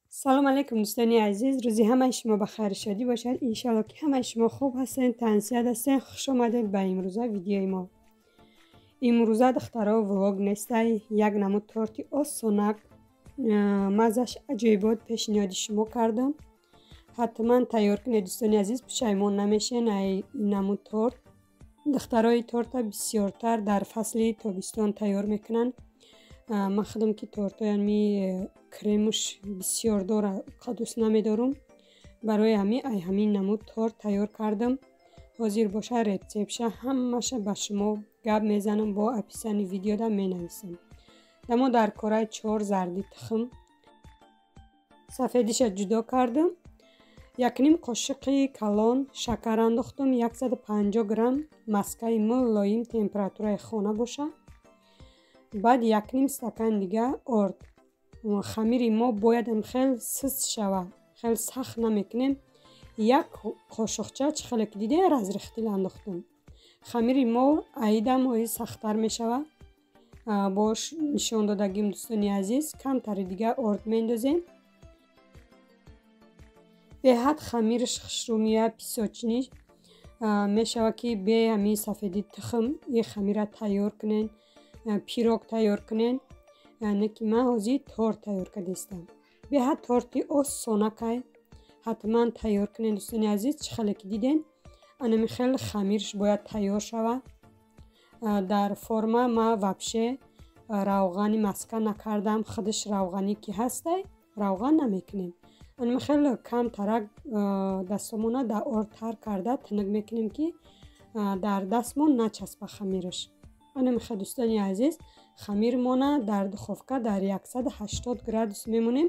سلام علیکم دوستانی عزیز، روزی همه شما بخیر و شادی باشد. انشالله که همه شما خوب هستین، تنسیت هستین. خوش آمدید به امروزه ویدیوی ما. امروزه دخترها ولاگ نیسته، یک نمود تورتی آسونک مزش عجیبات پیشنهاد شما کردم. حتما تیار کنید دوستانی عزیز، پشیمان نمیشین. این نمود تورت دخترای تورت بسیارتر در فصل تابستان تیار میکنن. من خودم که تورت یعنی کریمش بسیار داره دوست نمیدارم، برای همین نمود تورت تیار کردم. حاضر باشه رسیپش همش به شما گپ میزنم، با اپیسن ویدیو دا می نویسم. دما در کره 4 زردی تخم سفیدش جدا کردم. 1 قاشق کلان شکر انداختم. 150 گرم مسکه ملایم تمپراتور خانه باشه. بعد 1 استکان دیگه آرد. خمیر ما باید خیلی سست شوه، خیلی سخت نمیکنیم. 1 قاشقچه چخلک دیده از ریختیل انداختم. خمیر ما ایدم سختتر میشوه. باش نشان دادگیم دوستانی عزیز، کمتر دیگه آرد میندازیم. به حد خمیرش خشرومیه پیساچنی میشوه که به همین سفیدی تخم این خمیر تیار کنین، پیروگ تیار کنین. یعنی که من حاضر تورت تیار کردم. به حد تورتی آسونه که حتما تیار کنین دوستانی عزیز. چخلی که دیدین انمی خیلی خمیرش باید تیار شوه. در فرما ما وبشه روغنی مسکه نکردم، خودش روغنی که هسته روغن نمیکنیم. انمی خیلی کم ترک دستمونه در آرد تر کرده تنگ میکنیم که در دستمون نچسبه خمیرش. انمی خیلی دوستانی عزیز خمیر مونه در دخوفکه در 180 گرادوس میمونیم.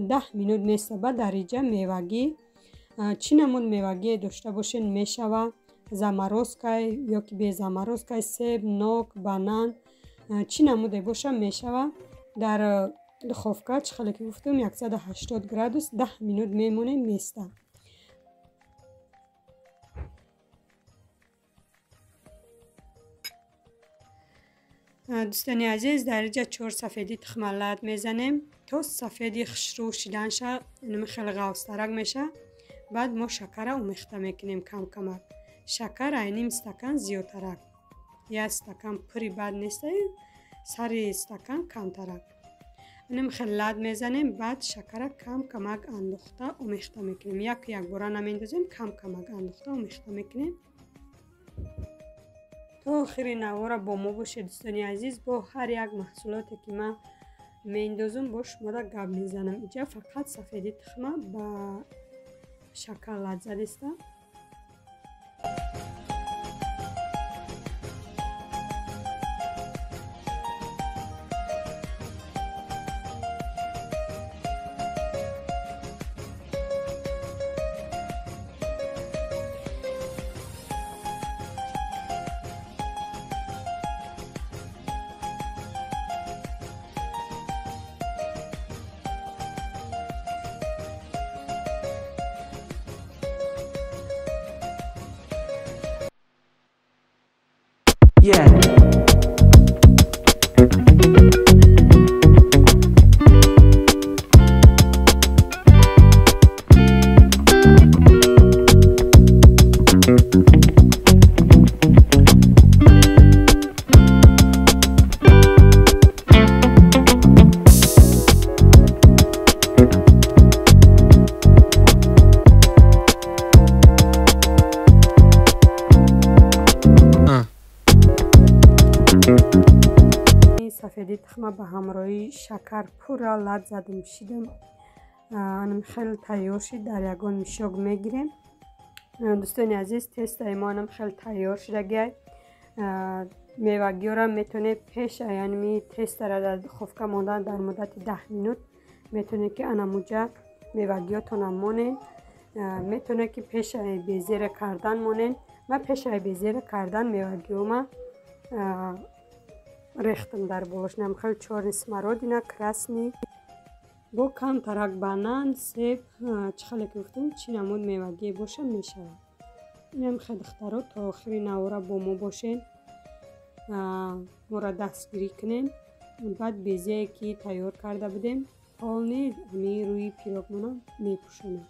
10 مینوت میسته. به درجه میوگی چی نمود میوگی داشته باشین میشوه. زمروسکای یا که به زمروسکای، سیب، نوک، بانان چی نموده باشه میشوه. در دخوفکه چخلی که گفتم 180 گرادوس 10 مینوت میمونه میسته. دوستانی عزیز درجه 4 سفیدی تخملت میزنیم تا سفیدی خشرو شدن شه. اینم خیلی غوسترک میشه. بعد ما شکر رو میخته میکنیم کم کمک. شکر اینیم استکان زیادترک. یه استکان پری بد نیسته، سر استکان کم ترک. اینم خیلی لد میزنیم. بعد شکر کم کمک انداخته و میخته میکنیم. یک باره نمیندازیم، کم کمک انداخته و میخته میکنیم تا آخر نوارا با ما باشه دوستانی عزیز. با هر یک محصولاتی که من میندازم باش ما را گپ میزنم. اینجا فقط سفیدی تخمه با شکر لذت است. Yeah. سفیدی تخمه به همراهی شکر پورا لد زدم شیدم. انم خیلی تیار شد. در یگان میشاگ میگیریم. دوستانی عزیز تست ایمانم خیلی تیار شده گه. میوگی را میتونه پیش یعنی تست را در دخوفکه ماندن در مدت 10 مینوت میتونه که انموجه میوگیاتون مونین. میتونه که پیش بیزیر کردن مونین. من پیش بیزیر کردن میوگیوم рехтам дар болошнам хел чорни смородина красни бо кам тарак банан себ чихеле ки гуфтам чӣ намуд мевагие боша мешавад. инам хел духтаро то охири навора бо мо бошен, моро дастгирӣ кунен. баъд безие ки тайёр карда будем полни ами рӯи пирогмона мепӯшонем.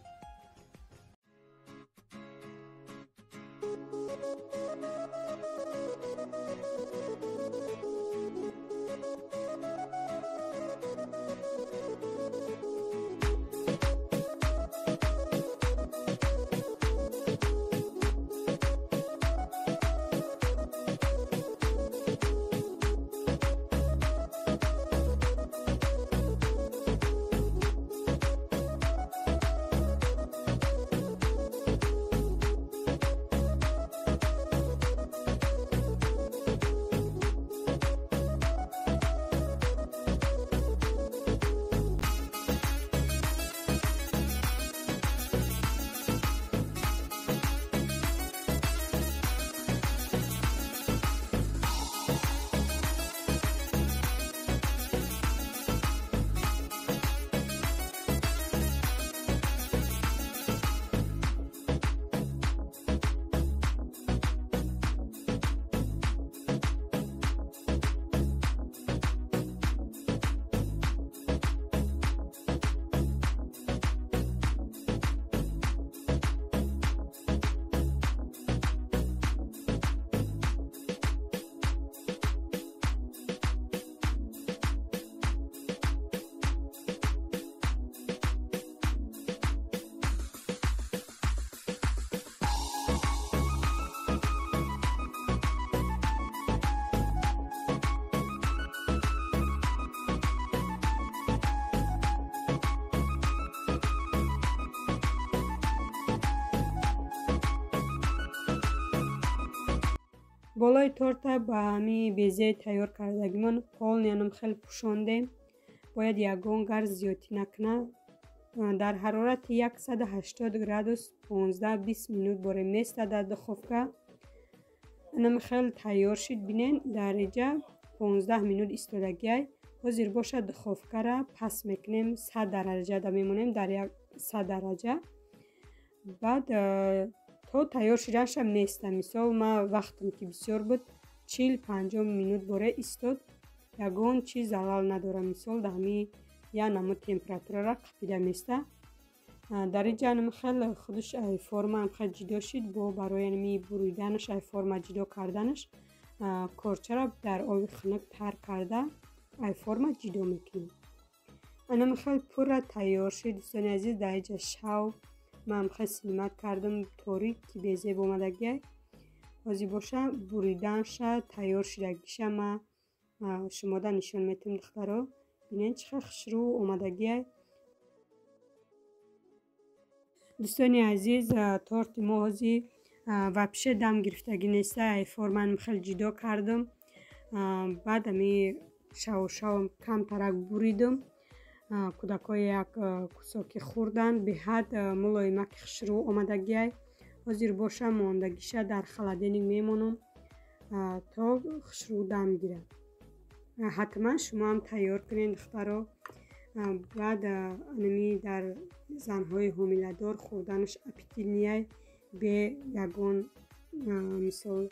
болои торта ба ҳами безияи тайёр кардагимон полниянам хел пӯшондем. бояд ягон гард зиёдӣ накунад. дар ҳарорати 180 градус 15-20 минут боре места дар духовка. инам хел тайёр шид. бинен дараҷа 15 минут истодагиай. ҳозир бошад духовкара пас мекунем 100 дараҷада мемонем дар 100 дараҷа. баъд то тайёр шиданша места. мисол ман вақтам ки бисёр буд 40-50 минут боре истод. ягон чиз залал надорам. мисол дами я намуд температурара қапида места. дараҷа анам хел худаш ай формаам хел ҷидо шид. бо барои анами буриданаш ай форма ҷидо карданаш корчара дар оби хунук тар карда ай форма ҷидо мекунем. анам хел пурра тайёр шид. дӯстони азиз дараҷа шав ман хел силмат кардам торик ки безеб омадагиай. ҳозир боша буриданша тайёр шидагиша ма шумода нишон метам. духтаро бинен чӣ хел хушрӯ омадагиай. дӯстони азиз торти мо ҳозир вапше дам гирифтагӣ неста. ай формаам хел ҷидо кардам. баъд ами шавам камтарак буридам. кӯдакҳо як кусоки хӯрдан беҳад мулоимаки хушрӯ омадагиай. ҳозир боша мондагиша дар холодильник мемонам то хушрӯ дам гирад. ҳатман шумоам тайёр кунед духтаро. баъд анами дар занҳои ҳомиладор хӯрданаш аппетитнияй бе ягон мисол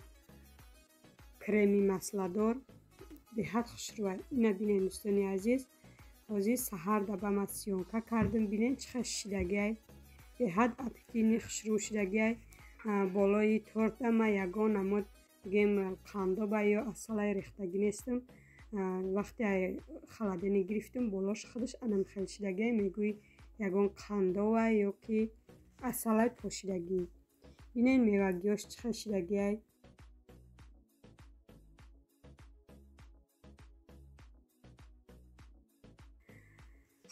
креми масладор беҳад хушрӯай. ина бинед дӯстони азиз. ҳозир саҳар дабама сиёнка кардам. бинед чӣ хел шидагиай. беҳад аппетитни хушрӯ шидагиай. болои торта ма ягон намуд гем қандоба ё асалай рехтагӣ нестам. вақте ай холодильник гирифтам болош худаш анам хел шидагиай. мегӯӣ ягон қандова ё ки асалай пошидагӣ. бинед мевагиёш чӣ хел шидагиай.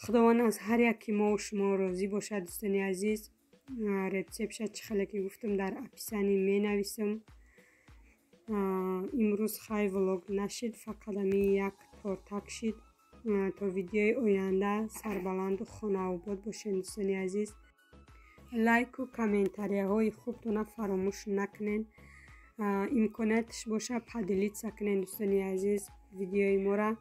худованд аз ҳар яки мову шумо розӣ бошад. дӯстони азиз рецептша чӣ хеле ки гуфтам дар описанӣ менависам. имрӯз хай влог нашид. фақат ами як тортак шид. то видеои оянда сарбаланду хонаобод бошед дӯстони азиз. лайку комментарияҳои хубтона фаромӯш накунед. имкониятш боша падилитса кунед дӯстони азиз. ویدیوی ما را.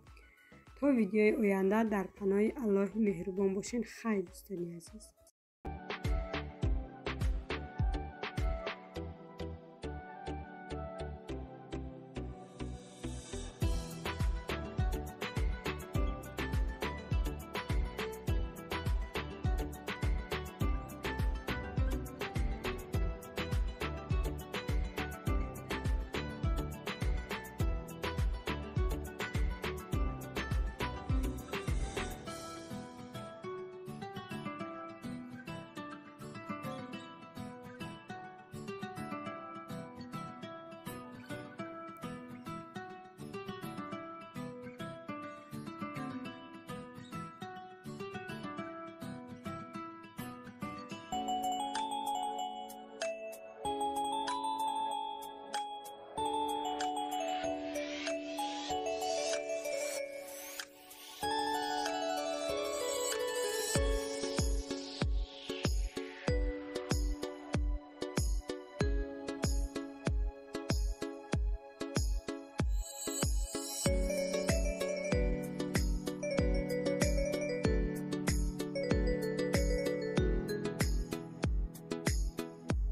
تا ویدیوی آینده در پناه الله مهربان باشین. خیلی دوستانی عزیز.